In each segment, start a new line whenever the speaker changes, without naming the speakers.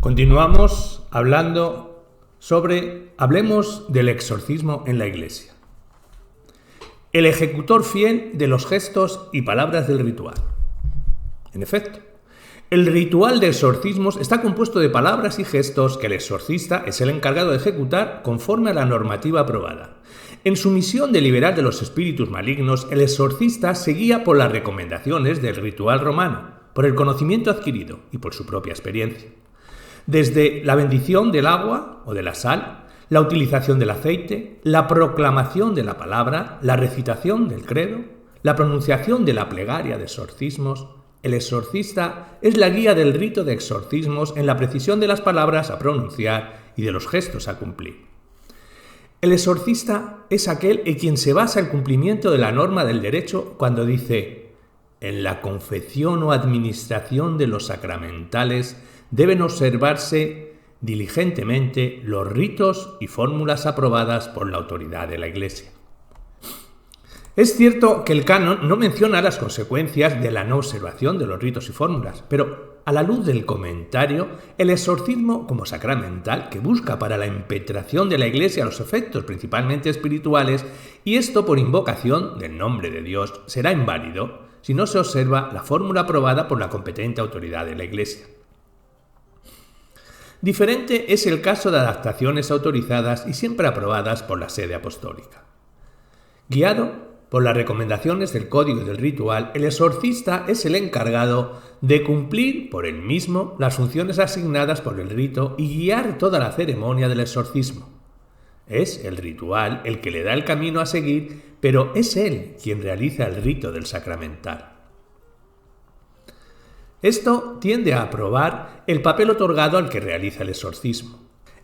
Continuamos hablemos del exorcismo en la Iglesia. El ejecutor fiel de los gestos y palabras del ritual. En efecto, el ritual de exorcismos está compuesto de palabras y gestos que el exorcista es el encargado de ejecutar conforme a la normativa aprobada. En su misión de liberar de los espíritus malignos, el exorcista se guía por las recomendaciones del ritual romano, por el conocimiento adquirido y por su propia experiencia. Desde la bendición del agua o de la sal, la utilización del aceite, la proclamación de la palabra, la recitación del credo, la pronunciación de la plegaria de exorcismos, el exorcista es la guía del rito de exorcismos en la precisión de las palabras a pronunciar y de los gestos a cumplir. El exorcista es aquel en quien se basa el cumplimiento de la norma del derecho cuando dice: en la confección o administración de los sacramentales deben observarse diligentemente los ritos y fórmulas aprobadas por la autoridad de la Iglesia. Es cierto que el canon no menciona las consecuencias de la no observación de los ritos y fórmulas, pero a la luz del comentario, el exorcismo como sacramental, que busca para la impetración de la Iglesia los efectos principalmente espirituales, y esto por invocación del nombre de Dios, será inválido si no se observa la fórmula aprobada por la competente autoridad de la Iglesia. Diferente es el caso de adaptaciones autorizadas y siempre aprobadas por la sede apostólica. Guiado por las recomendaciones del Código del Ritual, el exorcista es el encargado de cumplir por él mismo las funciones asignadas por el rito y guiar toda la ceremonia del exorcismo. Es el ritual el que le da el camino a seguir, pero es él quien realiza el rito del sacramental. Esto tiende a aprobar el papel otorgado al que realiza el exorcismo.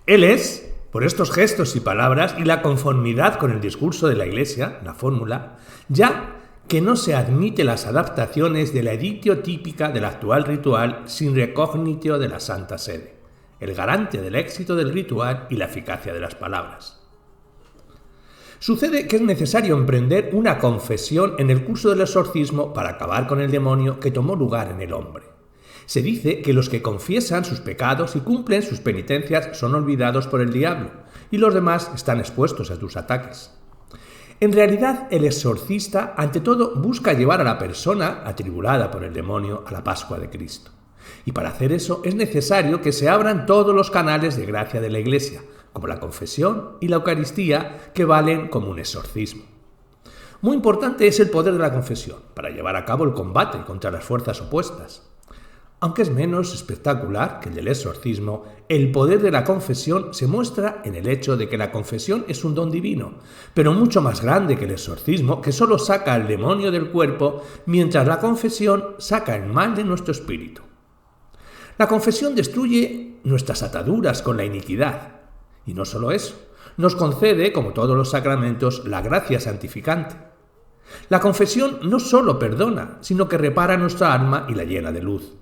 Él es, por estos gestos y palabras y la conformidad con el discurso de la Iglesia, la fórmula, ya que no se admite las adaptaciones de la edictio típica del actual ritual sin recognitio de la Santa Sede, el garante del éxito del ritual y la eficacia de las palabras. Sucede que es necesario emprender una confesión en el curso del exorcismo para acabar con el demonio que tomó lugar en el hombre. Se dice que los que confiesan sus pecados y cumplen sus penitencias son olvidados por el diablo, y los demás están expuestos a sus ataques. En realidad, el exorcista, ante todo, busca llevar a la persona atribulada por el demonio a la Pascua de Cristo. Y para hacer eso es necesario que se abran todos los canales de gracia de la Iglesia, como la confesión y la Eucaristía, que valen como un exorcismo. Muy importante es el poder de la confesión para llevar a cabo el combate contra las fuerzas opuestas. Aunque es menos espectacular que el del exorcismo, el poder de la confesión se muestra en el hecho de que la confesión es un don divino, pero mucho más grande que el exorcismo, que solo saca al demonio del cuerpo, mientras la confesión saca el mal de nuestro espíritu. La confesión destruye nuestras ataduras con la iniquidad. Y no solo eso, nos concede, como todos los sacramentos, la gracia santificante. La confesión no solo perdona, sino que repara nuestra alma y la llena de luz.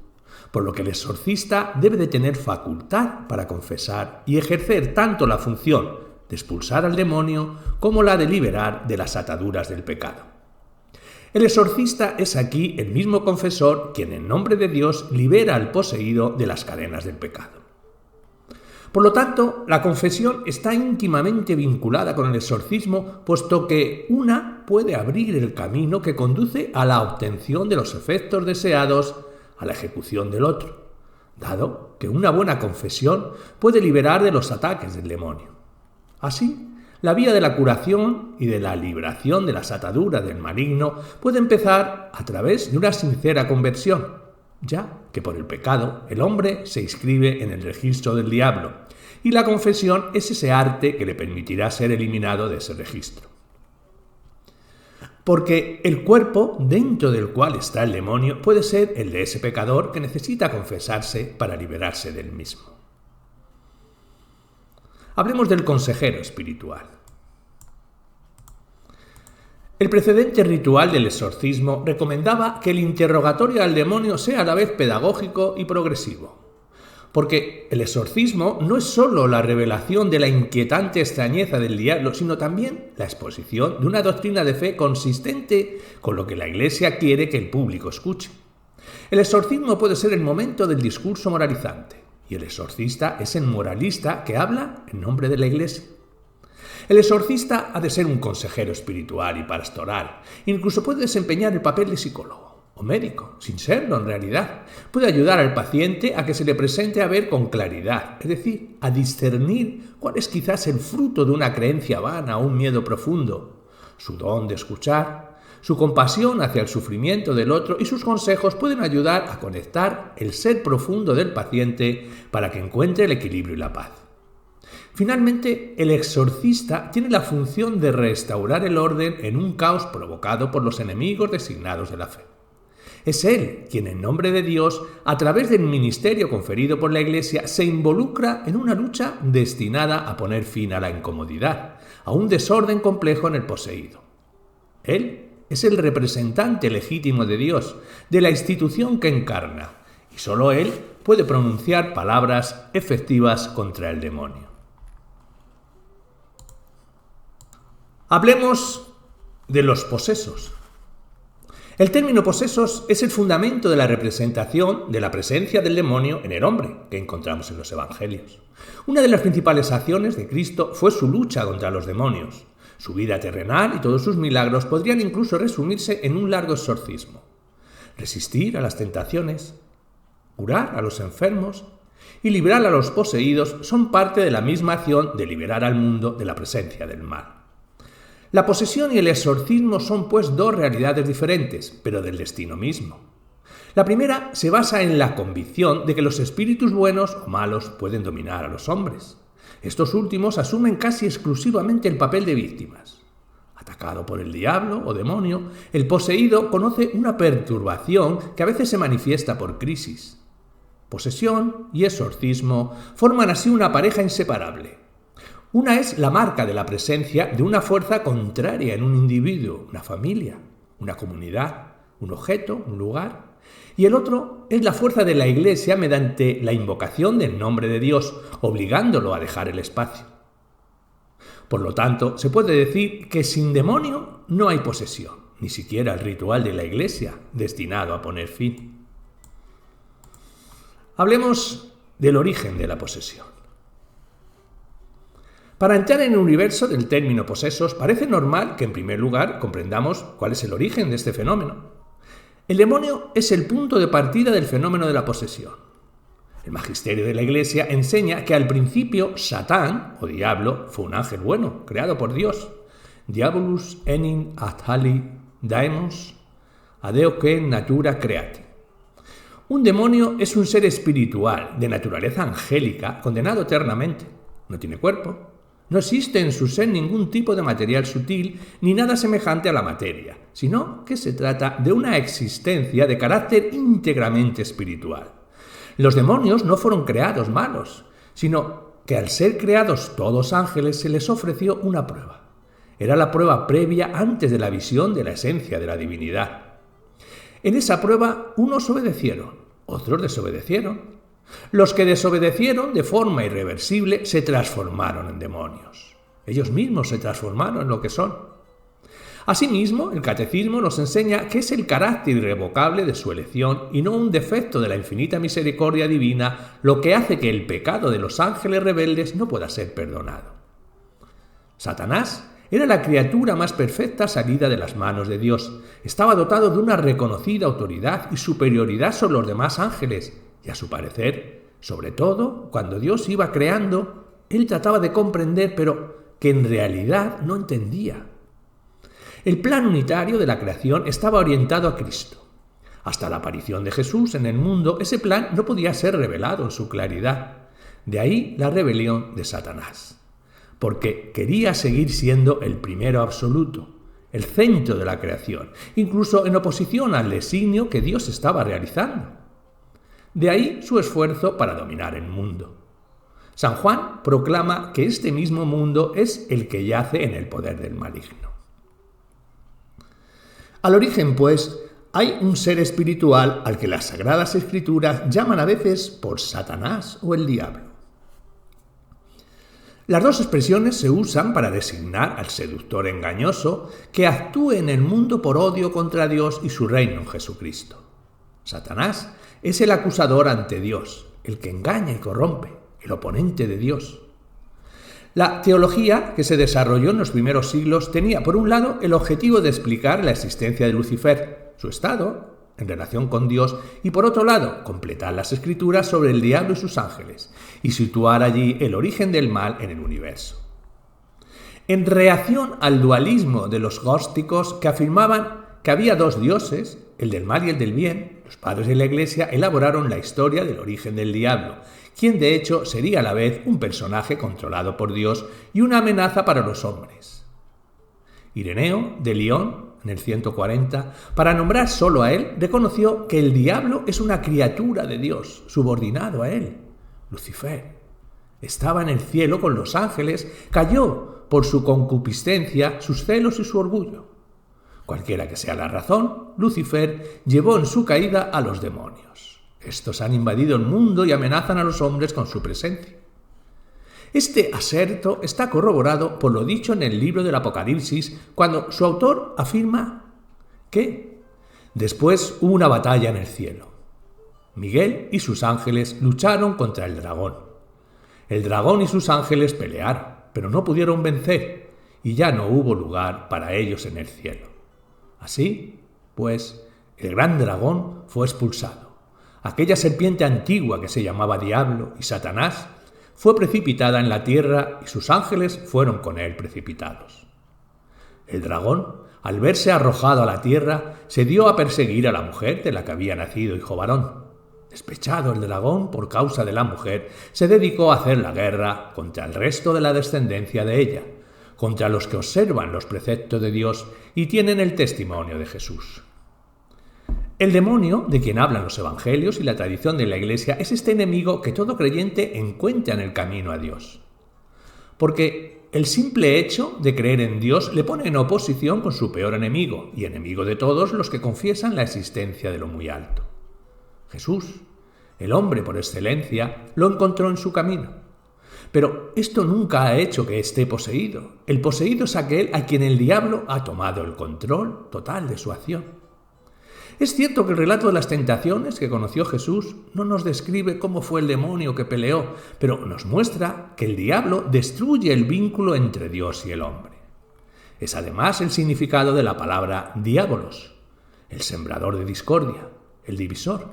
Por lo que el exorcista debe de tener facultad para confesar y ejercer tanto la función de expulsar al demonio como la de liberar de las ataduras del pecado. El exorcista es aquí el mismo confesor quien en nombre de Dios libera al poseído de las cadenas del pecado. Por lo tanto, la confesión está íntimamente vinculada con el exorcismo, puesto que una puede abrir el camino que conduce a la obtención de los efectos deseados a la ejecución del otro, dado que una buena confesión puede liberar de los ataques del demonio. Así, la vía de la curación y de la liberación de las ataduras del maligno puede empezar a través de una sincera conversión, ya que por el pecado el hombre se inscribe en el registro del diablo, y la confesión es ese arte que le permitirá ser eliminado de ese registro. Porque el cuerpo dentro del cual está el demonio puede ser el de ese pecador que necesita confesarse para liberarse del mismo. Hablemos del consejero espiritual. El precedente ritual del exorcismo recomendaba que el interrogatorio al demonio sea a la vez pedagógico y progresivo. Porque el exorcismo no es solo la revelación de la inquietante extrañeza del diablo, sino también la exposición de una doctrina de fe consistente con lo que la Iglesia quiere que el público escuche. El exorcismo puede ser el momento del discurso moralizante, y el exorcista es el moralista que habla en nombre de la Iglesia. El exorcista ha de ser un consejero espiritual y pastoral, incluso puede desempeñar el papel de psicólogo o médico, sin serlo en realidad. Puede ayudar al paciente a que se le presente a ver con claridad, es decir, a discernir cuál es quizás el fruto de una creencia vana o un miedo profundo, su don de escuchar, su compasión hacia el sufrimiento del otro y sus consejos pueden ayudar a conectar el ser profundo del paciente para que encuentre el equilibrio y la paz. Finalmente, el exorcista tiene la función de restaurar el orden en un caos provocado por los enemigos designados de la fe. Es él quien, en nombre de Dios, a través del ministerio conferido por la Iglesia, se involucra en una lucha destinada a poner fin a la incomodidad, a un desorden complejo en el poseído. Él es el representante legítimo de Dios, de la institución que encarna, y solo él puede pronunciar palabras efectivas contra el demonio. Hablemos de los posesos. El término posesos es el fundamento de la representación de la presencia del demonio en el hombre que encontramos en los evangelios. Una de las principales acciones de Cristo fue su lucha contra los demonios. Su vida terrenal y todos sus milagros podrían incluso resumirse en un largo exorcismo. Resistir a las tentaciones, curar a los enfermos y librar a los poseídos son parte de la misma acción de liberar al mundo de la presencia del mal. La posesión y el exorcismo son pues dos realidades diferentes, pero del destino mismo. La primera se basa en la convicción de que los espíritus buenos o malos pueden dominar a los hombres. Estos últimos asumen casi exclusivamente el papel de víctimas. Atacado por el diablo o demonio, el poseído conoce una perturbación que a veces se manifiesta por crisis. Posesión y exorcismo forman así una pareja inseparable. Una es la marca de la presencia de una fuerza contraria en un individuo, una familia, una comunidad, un objeto, un lugar. Y el otro es la fuerza de la Iglesia mediante la invocación del nombre de Dios, obligándolo a dejar el espacio. Por lo tanto, se puede decir que sin demonio no hay posesión, ni siquiera el ritual de la Iglesia, destinado a poner fin. Hablemos del origen de la posesión. Para entrar en el universo del término posesos, parece normal que en primer lugar comprendamos cuál es el origen de este fenómeno. El demonio es el punto de partida del fenómeno de la posesión. El magisterio de la Iglesia enseña que al principio Satán, o diablo, fue un ángel bueno, creado por Dios. Diabolus enim athali daemos adeoque natura creati. Un demonio es un ser espiritual, de naturaleza angélica, condenado eternamente. No tiene cuerpo. No existe en su ser ningún tipo de material sutil ni nada semejante a la materia, sino que se trata de una existencia de carácter íntegramente espiritual. Los demonios no fueron creados malos, sino que al ser creados todos ángeles se les ofreció una prueba. Era la prueba previa antes de la visión de la esencia de la divinidad. En esa prueba unos obedecieron, otros desobedecieron. Los que desobedecieron de forma irreversible se transformaron en demonios. Ellos mismos se transformaron en lo que son. Asimismo, el catecismo nos enseña que es el carácter irrevocable de su elección y no un defecto de la infinita misericordia divina lo que hace que el pecado de los ángeles rebeldes no pueda ser perdonado. Satanás era la criatura más perfecta salida de las manos de Dios. Estaba dotado de una reconocida autoridad y superioridad sobre los demás ángeles. Y a su parecer, sobre todo cuando Dios iba creando, él trataba de comprender, pero que en realidad no entendía. El plan unitario de la creación estaba orientado a Cristo. Hasta la aparición de Jesús en el mundo, ese plan no podía ser revelado en su claridad. De ahí la rebelión de Satanás, porque quería seguir siendo el primero absoluto, el centro de la creación, incluso en oposición al designio que Dios estaba realizando. De ahí su esfuerzo para dominar el mundo. San Juan proclama que este mismo mundo es el que yace en el poder del maligno. Al origen, pues, hay un ser espiritual al que las Sagradas Escrituras llaman a veces por Satanás o el diablo. Las dos expresiones se usan para designar al seductor engañoso que actúe en el mundo por odio contra Dios y su reino en Jesucristo. Satanás es el acusador ante Dios, el que engaña y corrompe, el oponente de Dios. La teología que se desarrolló en los primeros siglos tenía, por un lado, el objetivo de explicar la existencia de Lucifer, su estado en relación con Dios, y por otro lado, completar las escrituras sobre el diablo y sus ángeles, y situar allí el origen del mal en el universo. En reacción al dualismo de los gnósticos que afirmaban que había dos dioses, el del mal y el del bien, los padres de la Iglesia elaboraron la historia del origen del diablo, quien de hecho sería a la vez un personaje controlado por Dios y una amenaza para los hombres. Ireneo de Lyon, en el 140, para nombrar solo a él, reconoció que el diablo es una criatura de Dios, subordinado a él, Lucifer. Estaba en el cielo con los ángeles, cayó por su concupiscencia, sus celos y su orgullo. Cualquiera que sea la razón, Lucifer llevó en su caída a los demonios. Estos han invadido el mundo y amenazan a los hombres con su presencia. Este aserto está corroborado por lo dicho en el libro del Apocalipsis, cuando su autor afirma que después hubo una batalla en el cielo. Miguel y sus ángeles lucharon contra el dragón. El dragón y sus ángeles pelearon, pero no pudieron vencer, y ya no hubo lugar para ellos en el cielo. Así, pues, el gran dragón fue expulsado. Aquella serpiente antigua que se llamaba Diablo y Satanás fue precipitada en la tierra y sus ángeles fueron con él precipitados. El dragón, al verse arrojado a la tierra, se dio a perseguir a la mujer de la que había nacido hijo varón. Despechado el dragón por causa de la mujer, se dedicó a hacer la guerra contra el resto de la descendencia de ella, contra los que observan los preceptos de Dios y tienen el testimonio de Jesús. El demonio, de quien hablan los evangelios y la tradición de la Iglesia, es este enemigo que todo creyente encuentra en el camino a Dios. Porque el simple hecho de creer en Dios le pone en oposición con su peor enemigo, y enemigo de todos los que confiesan la existencia de lo muy alto. Jesús, el hombre por excelencia, lo encontró en su camino. Pero esto nunca ha hecho que esté poseído. El poseído es aquel a quien el diablo ha tomado el control total de su acción. Es cierto que el relato de las tentaciones que conoció Jesús no nos describe cómo fue el demonio que peleó, pero nos muestra que el diablo destruye el vínculo entre Dios y el hombre. Es además el significado de la palabra diabolos, el sembrador de discordia, el divisor.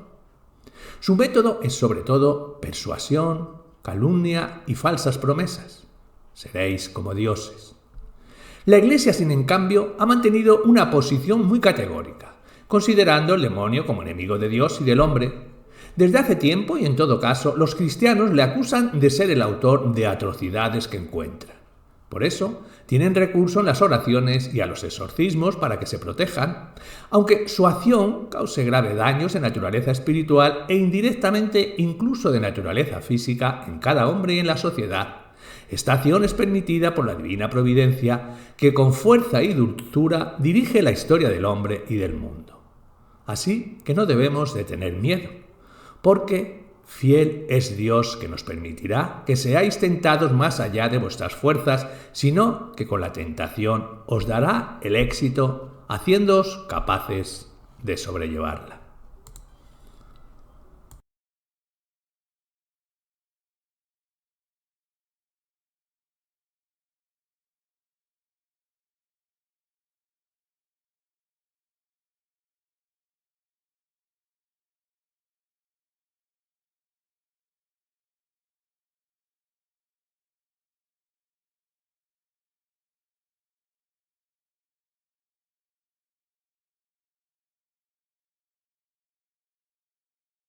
Su método es sobre todo persuasión, calumnia y falsas promesas. Seréis como dioses. La Iglesia, sin en cambio, ha mantenido una posición muy categórica, considerando el demonio como enemigo de Dios y del hombre. Desde hace tiempo, y en todo caso, los cristianos le acusan de ser el autor de atrocidades que encuentran. Por eso, tienen recurso en las oraciones y a los exorcismos para que se protejan, aunque su acción cause graves daños de naturaleza espiritual e indirectamente incluso de naturaleza física en cada hombre y en la sociedad. Esta acción es permitida por la divina providencia que con fuerza y dulzura dirige la historia del hombre y del mundo. Así que no debemos de tener miedo, porque fiel es Dios que nos permitirá que seáis tentados más allá de vuestras fuerzas, sino que con la tentación os dará el éxito, haciéndoos capaces de sobrellevarla.